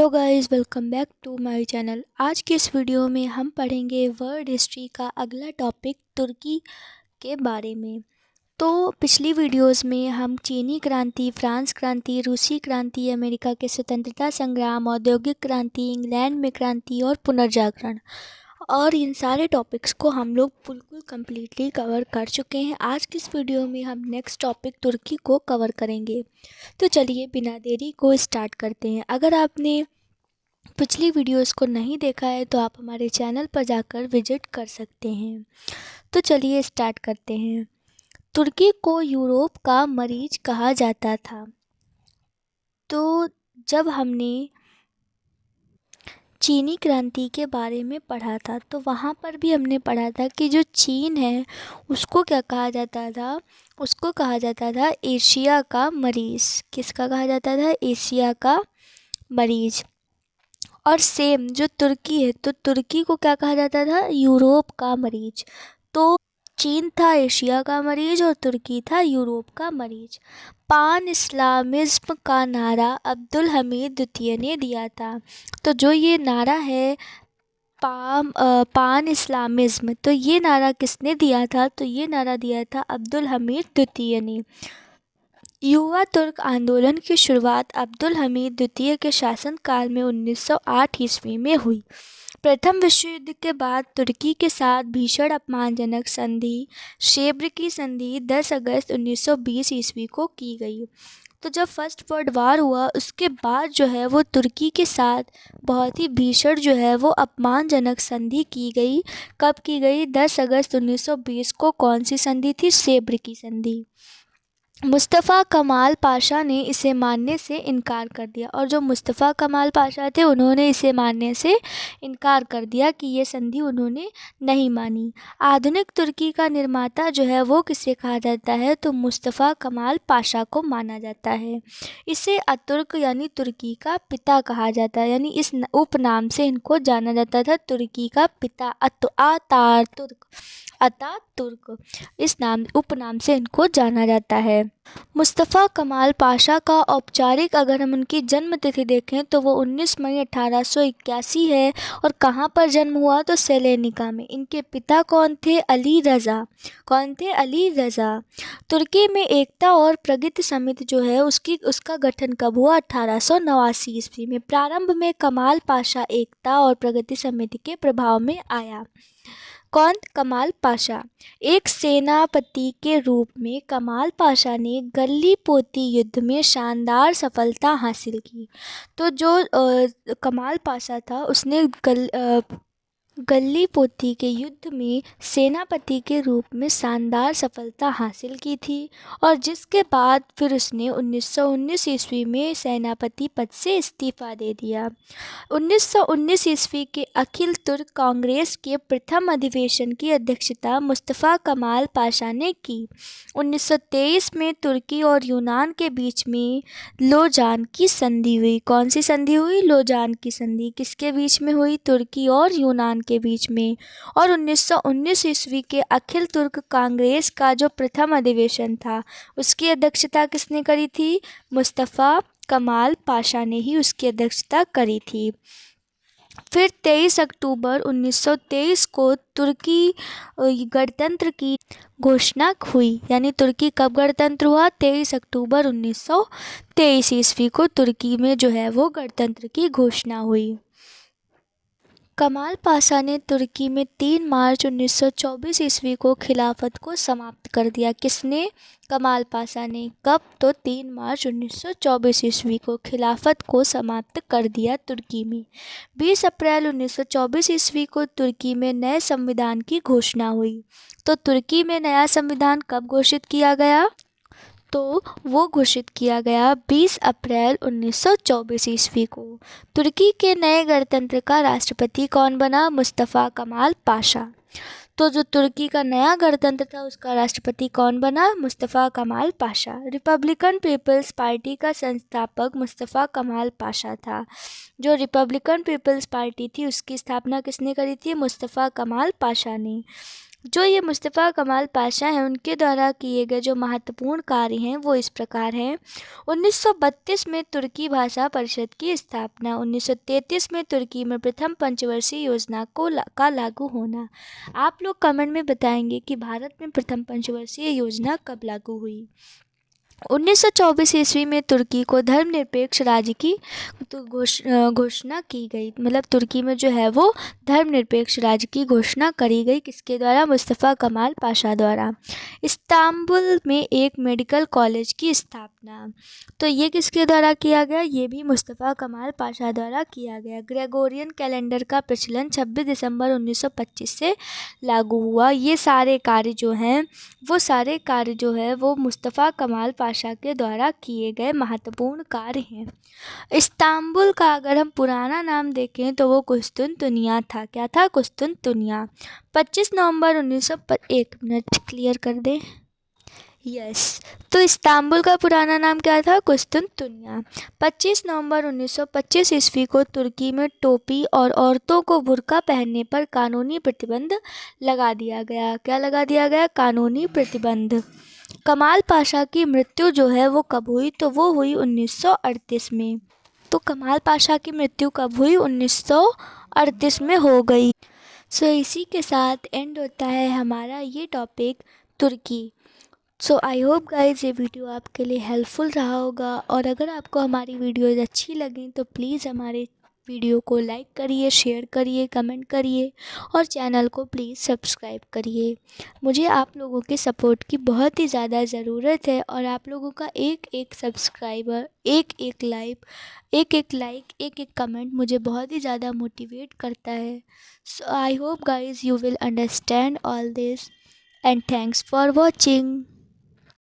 Hello guys, welcome back to my channel. आज की इस वीडियो में हम पढ़ेंगे वर्ल्ड हिस्ट्री का अगला टॉपिक तुर्की के बारे में। तो पिछली वीडियोस में हम चीनी क्रांति, फ्रांस क्रांति, रूसी क्रांति, अमेरिका के स्वतंत्रता संग्राम, औद्योगिक क्रांति, इंग्लैंड में क्रांति और पुनर्जागरण और इन सारे टॉपिक्स को हम लोग बिल्कुल कम्प्लीटली कवर कर चुके हैं। आज की इस वीडियो में हम नेक्स्ट टॉपिक तुर्की को कवर करेंगे। तो चलिए बिना देरी को स्टार्ट करते हैं। अगर आपने पिछली वीडियोस को नहीं देखा है तो आप हमारे चैनल पर जाकर विजिट कर सकते हैं। तो चलिए स्टार्ट करते हैं। तुर्की को यूरोप का मरीज कहा जाता था। तो जब हमने चीनी क्रांति के बारे में पढ़ा था तो वहाँ पर भी हमने पढ़ा था कि जो चीन है उसको क्या कहा जाता था, उसको कहा जाता था एशिया का मरीज़। किसका कहा जाता था? एशिया का मरीज़। और सेम जो तुर्की है तो तुर्की को क्या कहा जाता था? यूरोप का मरीज। तो चीन था एशिया का मरीज और तुर्की था यूरोप का मरीज। पान इस्लामिज्म का नारा अब्दुल हमीद द्वितीय ने दिया था। तो जो ये नारा है पान इस्लामिज्म, तो ये नारा किसने दिया था? तो ये नारा दिया था अब्दुल हमीद द्वितीय ने। युवा तुर्क आंदोलन की शुरुआत अब्दुल हमीद द्वितीय के शासनकाल में 1908 ईस्वी में हुई। प्रथम विश्व युद्ध के बाद तुर्की के साथ भीषण अपमानजनक संधि शेब्र की संधि 10 अगस्त 1920 ईस्वी को की गई। तो जब फर्स्ट वर्ल्ड वार हुआ उसके बाद जो है वो तुर्की के साथ बहुत ही भीषण जो है वो अपमानजनक संधि की गई। कब की गई? 10 अगस्त 1920 को। कौन सी संधि थी? शेब्र की संधि। मुस्तफ़ा कमाल पाशा ने इसे मानने से इनकार कर दिया। और जो मुस्तफ़ा कमाल पाशा थे उन्होंने इसे मानने से इनकार कर दिया कि ये संधि उन्होंने नहीं मानी। आधुनिक तुर्की का निर्माता जो है वो किसे कहा जाता है? तो मुस्तफ़ा कमाल पाशा को माना जाता है। इसे अतुर्क यानी तुर्की का पिता कहा जाता है, यानी इस उपनाम से इनको जाना जाता था, तुर्की का पिता। अतातुर्क इस उपनाम से इनको जाना जाता है। मुस्तफ़ा कमाल पाशा का औपचारिक अगर हम उनकी जन्म तिथि देखें तो वो 19 मई 1881 है। और कहाँ पर जन्म हुआ? तो सेलेनिका में। इनके पिता कौन थे? अली रज़ा। कौन थे? अली रज़ा। तुर्की में एकता और प्रगति समिति जो है उसका गठन कब हुआ? 1889 ईस्वी में। प्रारंभ में कमाल पाशा एकता और प्रगति समिति के प्रभाव में आया। कौन? कमाल पाशा। एक सेनापति के रूप में कमाल पाशा ने गल्लीपोती युद्ध में शानदार सफलता हासिल की। तो जो कमाल पाशा था उसने गल्लीपोती के युद्ध में सेनापति के रूप में शानदार सफलता हासिल की थी। और जिसके बाद फिर उसने 1919 ईस्वी में सेनापति पद से इस्तीफा दे दिया। 1919 ईस्वी के अखिल तुर्क कांग्रेस के प्रथम अधिवेशन की अध्यक्षता मुस्तफ़ा कमाल पाशा ने की। 1923 में तुर्की और यूनान के बीच में लोजान की संधि हुई। कौन सी संधि हुई? लोजान की संधि। किसके बीच में हुई? तुर्की और यूनान के बीच में। और 1919 ईस्वी के अखिल तुर्क कांग्रेस का जो प्रथम अधिवेशन था उसकी अध्यक्षता किसने करी थी? मुस्तफ़ा कमाल पाशा ने ही उसकी अध्यक्षता करी थी। फिर 23 अक्टूबर 1923 को तुर्की गणतंत्र की घोषणा हुई। यानी तुर्की कब गणतंत्र हुआ? 23 अक्टूबर 1923 ईस्वी को तुर्की में जो है वो गणतंत्र की घोषणा हुई। कमाल पाशा ने तुर्की में 3 मार्च 1924 ईस्वी को खिलाफत को समाप्त कर दिया। किसने? कमाल पाशा ने। कब? तो 3 मार्च 1924 ईस्वी को खिलाफत को समाप्त कर दिया तुर्की में। 20 अप्रैल 1924 ईस्वी को तुर्की में नए संविधान की घोषणा हुई। तो तुर्की में नया संविधान कब घोषित किया गया? तो वो घोषित किया गया 20 अप्रैल 1924 ईस्वी को। तुर्की के नए गणतंत्र का राष्ट्रपति कौन बना? मुस्तफ़ा कमाल पाशा। तो जो तुर्की का नया गणतंत्र था उसका राष्ट्रपति कौन बना? मुस्तफ़ा कमाल पाशा। रिपब्लिकन पीपल्स पार्टी का संस्थापक मुस्तफ़ा कमाल पाशा था। जो रिपब्लिकन पीपल्स पार्टी थी उसकी स्थापना किसने करी थी? मुस्तफ़ा कमाल पाशा ने। जो ये मुस्तफ़ा कमाल पाशा हैं उनके द्वारा किए गए जो महत्वपूर्ण कार्य हैं वो इस प्रकार हैं। 1932 में तुर्की भाषा परिषद की स्थापना। 1933 में तुर्की में प्रथम पंचवर्षीय योजना का लागू होना। आप लोग कमेंट में बताएंगे कि भारत में प्रथम पंचवर्षीय योजना कब लागू हुई। 1924 ईस्वी में तुर्की को धर्मनिरपेक्ष राज्य की तो घोषणा की गई। मतलब तुर्की में जो है वो धर्मनिरपेक्ष राज्य की घोषणा करी गई। किसके द्वारा? मुस्तफ़ा कमाल पाशा द्वारा। इस्तांबुल में एक मेडिकल कॉलेज की स्थापना। तो ये किसके द्वारा किया गया? ये भी मुस्तफ़ा कमाल पाशा द्वारा किया गया। ग्रेगोरियन कैलेंडर का प्रचलन 26 दिसंबर 1925 से लागू हुआ। ये सारे कार्य जो हैं वो मुस्तफ़ा कमाल पाशा के द्वारा किए गए महत्वपूर्ण कार्य हैं। इस्तांबुल का अगर हम पुराना नाम देखें तो वो कुस्तुनतुनिया था। क्या था? कुस्तुनतुनिया। 25 नवंबर 1901 मिनट क्लियर कर दें। यस, तो इस्तांबुल का पुराना नाम क्या था? कुस्तुनतुनिया। 25 नवंबर 1925 ईस्वी को तुर्की में टोपी और औरतों को बुर्का पहनने पर कानूनी प्रतिबंध लगा दिया गया। क्या लगा दिया गया? कानूनी प्रतिबंध। कमाल पाशा की मृत्यु जो है वो कब हुई? तो वो हुई 1938 में। तो कमाल पाशा की मृत्यु कब हुई? 1938 में हो गई। सो इसी के साथ एंड होता है हमारा ये टॉपिक तुर्की। सो आई होप गाइज ये वीडियो आपके लिए हेल्पफुल रहा होगा, और अगर आपको हमारी वीडियोज़ अच्छी लगें तो प्लीज़ हमारे वीडियो को लाइक करिए, शेयर करिए, कमेंट करिए और चैनल को प्लीज़ सब्सक्राइब करिए। मुझे आप लोगों के सपोर्ट की बहुत ही ज़्यादा ज़रूरत है, और आप लोगों का एक एक सब्सक्राइबर, एक एक लाइक, एक एक कमेंट मुझे बहुत ही ज़्यादा मोटिवेट करता है। So I hope guys you will understand all this, and thanks for watching.